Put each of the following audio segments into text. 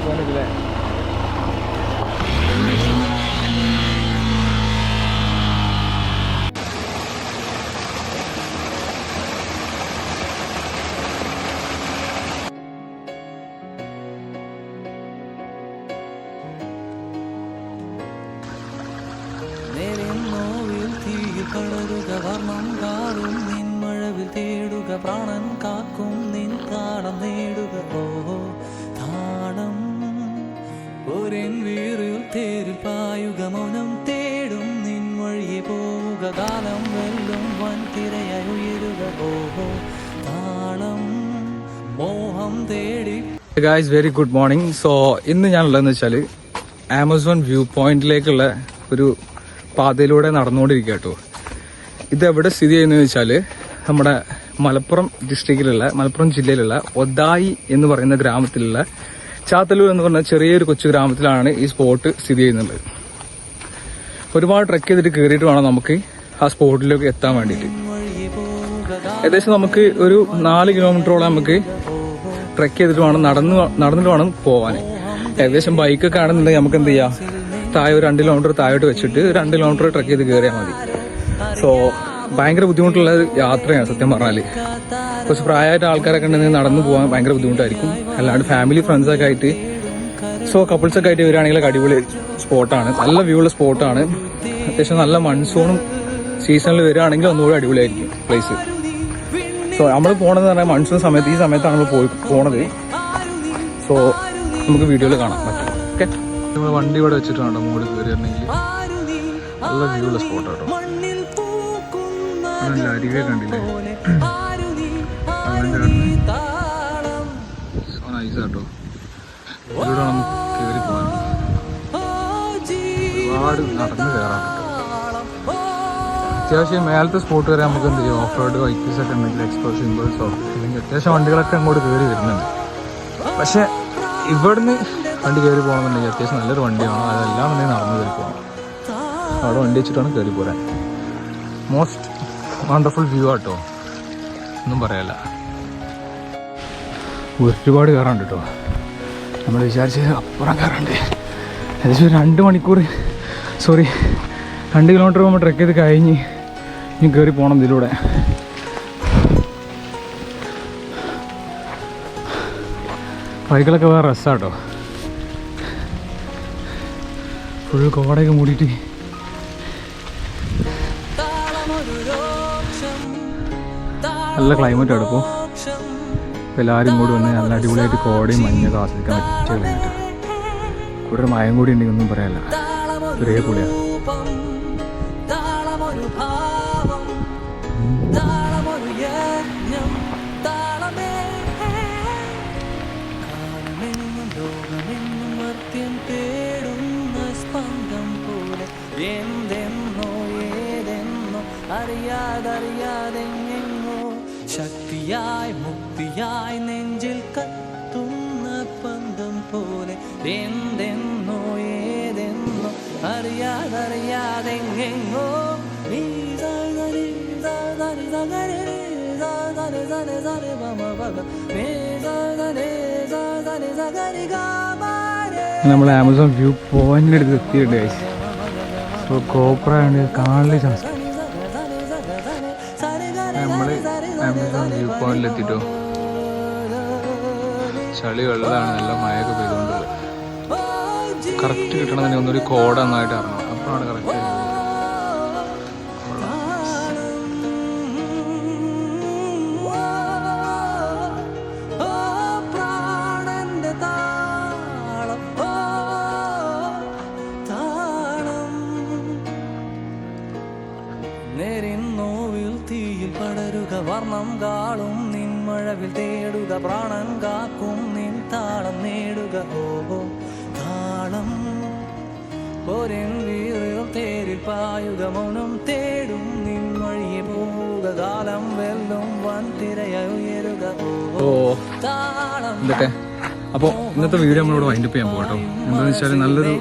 പോകാനില്ലേ? വർണ്ണം കാറും നിൻ മഴവിൽ തേടുക പ്രാണൻ കാക്കും നിൻ താളം നേടുക ഓഹോ താളം ഒരൻ വീറിൽ തേരിൽ പായുക മൗനം തേടും നിൻ വഴിയെ പോവുക കാലം വെല്ലും വൻ തിരയായി ഉയരുക ഓഹോ താളം മോഹം തേടി. Guys very good morning. So ഇന്ന് ഞാനുള്ളതെന്ന് വെച്ചാൽ ആമസോൺ വ്യൂ പോയിന്റിലേക്കുള്ള ഒരു പാതയിലൂടെ നടന്നുകൊണ്ടിരിക്കുക കേട്ടോ. ഇതെവിടെ സ്ഥിതി ചെയ്യുന്നതെന്ന് വെച്ചാൽ നമ്മുടെ മലപ്പുറം ജില്ലയിലുള്ള ഒതായി എന്ന് പറയുന്ന ഗ്രാമത്തിലുള്ള ചാത്തല്ലൂർ എന്ന് പറഞ്ഞ ചെറിയൊരു കൊച്ചു ഗ്രാമത്തിലാണ് ഈ സ്പോട്ട് സ്ഥിതി ചെയ്യുന്നത്. ഒരുപാട് ട്രെക്ക് ചെയ്തിട്ട് കയറിയിട്ട് വേണം നമുക്ക് ആ സ്പോട്ടിലേക്ക് എത്താൻ വേണ്ടിയിട്ട്. ഏകദേശം നമുക്ക് ഒരു 4 കിലോമീറ്ററോളം നമുക്ക് ട്രെക്ക് ചെയ്തിട്ട് വേണം നടന്നിട്ട് വേണം പോകാൻ. ഏകദേശം ബൈക്കൊക്കെ ആണെന്നുണ്ടെങ്കിൽ നമുക്ക് എന്ത് ചെയ്യാം, താഴെ ഒരു 2 കിലോമീറ്റർ താഴോട്ട് വെച്ചിട്ട് 2 കിലോമീറ്റർ ട്രെക്ക് ചെയ്ത് കയറിയാൽ മതി. സോ ഭയങ്കര ബുദ്ധിമുട്ടുള്ള യാത്രയാണ് സത്യം പറഞ്ഞാല്. കുറച്ച് പ്രായമായിട്ട് ആൾക്കാരൊക്കെ ഉണ്ടെങ്കിൽ നടന്നു പോകാൻ ഭയങ്കര ബുദ്ധിമുട്ടായിരിക്കും. അല്ലാണ്ട് ഫാമിലി ഫ്രണ്ട്സൊക്കെ ആയിട്ട് കപ്പിൾസൊക്കെ ആയിട്ട് വരികയാണെങ്കിൽ അടിപൊളി സ്പോട്ടാണ്. നല്ല വ്യൂ ഉള്ള സ്പോട്ടാണ്. അത്യാവശ്യം നല്ല മൺസൂണും സീസണിൽ വരികയാണെങ്കിൽ ഒന്നുകൂടി അടിപൊളിയായിരിക്കും പ്ലേസ്. സോ നമ്മൾ പോകണമെന്ന് പറഞ്ഞാൽ മൺസൂൺ സമയത്ത്, ഈ സമയത്താണ് നമ്മൾ പോണത്. സോ നമുക്ക് വീഡിയോയിൽ കാണാൻ പറ്റും. ഓക്കെ, നമ്മൾ വണ്ടി ഇവിടെ വെച്ചിട്ട് വേണ്ട മോളിൽ കയറിയിരുന്നെങ്കിൽ നല്ല വ്യൂ ഉള്ള സ്പോട്ടാട്ടോ. നല്ല അരികെ കണ്ടില്ലേ, സോ നൈസ് കേട്ടോ. ഇവിടെ നമുക്ക് കയറി പോകാൻ ഒരുപാട് നടന്ന് കയറാൻ കേട്ടോ. അത്യാവശ്യം മേലത്തെ സ്പോട്ട് വരെ നമുക്ക് എന്ത് ചെയ്യും, ഓഫ് റോഡ് ബൈക്കേഴ്സ് ഒക്കെ ഉണ്ടെങ്കിൽ എക്സ്പ്രസ് സിമ്പിൾസോ അല്ലെങ്കിൽ അത്യാവശ്യം വണ്ടികളൊക്കെ അങ്ങോട്ട് കയറി വരുന്നുണ്ട്. പക്ഷെ ഇവിടുന്ന് വണ്ടി കയറി പോകണമെന്നുണ്ടെങ്കിൽ അത്യാവശ്യം നല്ലൊരു വണ്ടിയാണ്. അതെല്ലാം ഉണ്ടെങ്കിൽ നടന്ന് കയറി പോകണം. അവിടെ വണ്ടി വെച്ചിട്ടാണ് കയറി പോരാൻ. മോസ്റ്റ് വണ്ടർഫുൾ വ്യൂ ആട്ടോ, ഒന്നും പറയാല്ല. ഒരുപാട് കയറാണ്ട് കേട്ടോ. നമ്മൾ വിചാരിച്ച് അപ്പുറം കയറാണ്ട്. ഏകദേശം 2 മണിക്കൂർ 2 കിലോമീറ്റർ നമ്മൾ ട്രെക്ക് ചെയ്ത് കഴിഞ്ഞ് ഇനി കയറി പോകണം ഇതിലൂടെ. ബൈക്കിലൊക്കെ വേറെ രസമാട്ടോ. ഫുൾ കോടയൊക്കെ മൂടിയിട്ട് നല്ല ക്ലൈമറ്റ് ആണ് ഇപ്പോൾ. എല്ലാവരും കൂടി വന്ന് നല്ല അടിപൊളിയായിട്ട് കോടയും മഞ്ഞൊക്കെ ആസ്വദിക്കാൻ പറ്റിയ ക്ലൈമറ്റ്. ഇവിടെ ഒരു മയം കൂടി ഉണ്ടെങ്കിൽ ഒന്നും പറയാനില്ല, ഒരേ പൊളിയാണ്. അറിയാതെങ്ങോ ശക്തിയായി മുക്തിയായി നെഞ്ചിൽ കത്തുന്ന പന്തം പോലെ എന്തെന്നോ ഏതെന്നോ അറിയാതെങ്ങോ നമ്മൾ ആമസോൺ വ്യൂ പോയിന്റിൻ്റെ അടുത്ത് എത്തിയിട്ടുണ്ട് ഗൈസ്. സോ കോപ്രാണ് കാണല് ചാൻസ്. നമ്മൾ ആമസോൺ വ്യൂ പോയിന്റിൽ എത്തിയിട്ടോ. ചളി വെള്ളമാണ്, നല്ല മഴയൊക്കെ പെയ്തുകൊണ്ടുള്ളത്. കറക്റ്റ് കിട്ടണമെന്നുണ്ടെങ്കിൽ ഒന്നൊരു കോട നന്നായിട്ട് അറിയണം, അപ്പോഴാണ് കറക്റ്റ്. വർണ്ണം കാളും നിൻ മഴവിൽ തേടുക പ്രാണൻ കാക്കും നിൻ താളം നേടുക ഓഹോ താളം ഒരൻ വീറിൽ തേരിൽ പായുക മൗനം തേടും നിൻ വഴിയെ പോവുക കാലം വെല്ലും വൻ തിരയായി ഉയരുക ഓഹോ താളം. ഇതൊക്കെ അപ്പോൾ ഇന്നത്തെ വീഡിയോ നമ്മളിവിടെ വൈൻഡപ്പ് ചെയ്യാൻ പോകട്ടോ. എന്താണെന്ന് വെച്ചാൽ നല്ലൊരു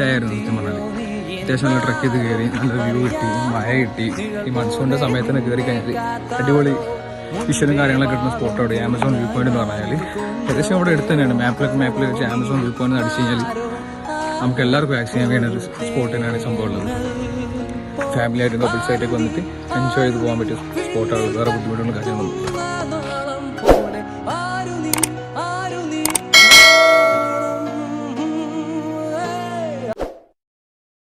ഡേ ആയിരുന്നു സത്യം പറഞ്ഞാൽ. അത്യാവശ്യം നല്ല ട്രക്ക് ചെയ്ത് കയറി, നല്ല വ്യൂ കിട്ടി, മഴ കിട്ടി. ഈ മൺസൂണിൻ്റെ സമയത്ത് തന്നെ കയറി കഴിഞ്ഞാൽ അടിപൊളി ഫിഷറും കാര്യങ്ങളൊക്കെ കിട്ടുന്ന സ്പോട്ട് അവിടെ ആമസോൺ വ്യൂ പോയിന്റ് എന്ന് പറഞ്ഞാൽ ഏകദേശം അവിടെ അടുത്ത് തന്നെയാണ്. മാപ്പിൽ വെച്ച് ആമസോൺ വ്യൂ പോയിന്റ് അടിച്ചു കഴിഞ്ഞാൽ നമുക്ക് എല്ലാവർക്കും ആക്സസ് ചെയ്യാൻ വേണ്ട ഒരു സ്പോട്ട് തന്നെയാണ് സംഭവം ഉള്ളത്. ഫാമിലി ആയിട്ടും കപ്പിൾസ് ആയിട്ടൊക്കെ വന്നിട്ട് എൻജോയ് ചെയ്ത് പോകാൻ പറ്റിയ സ്പോട്ടാണ്. വേറെ ബുദ്ധിമുട്ടുള്ള കാര്യങ്ങളൊന്നും.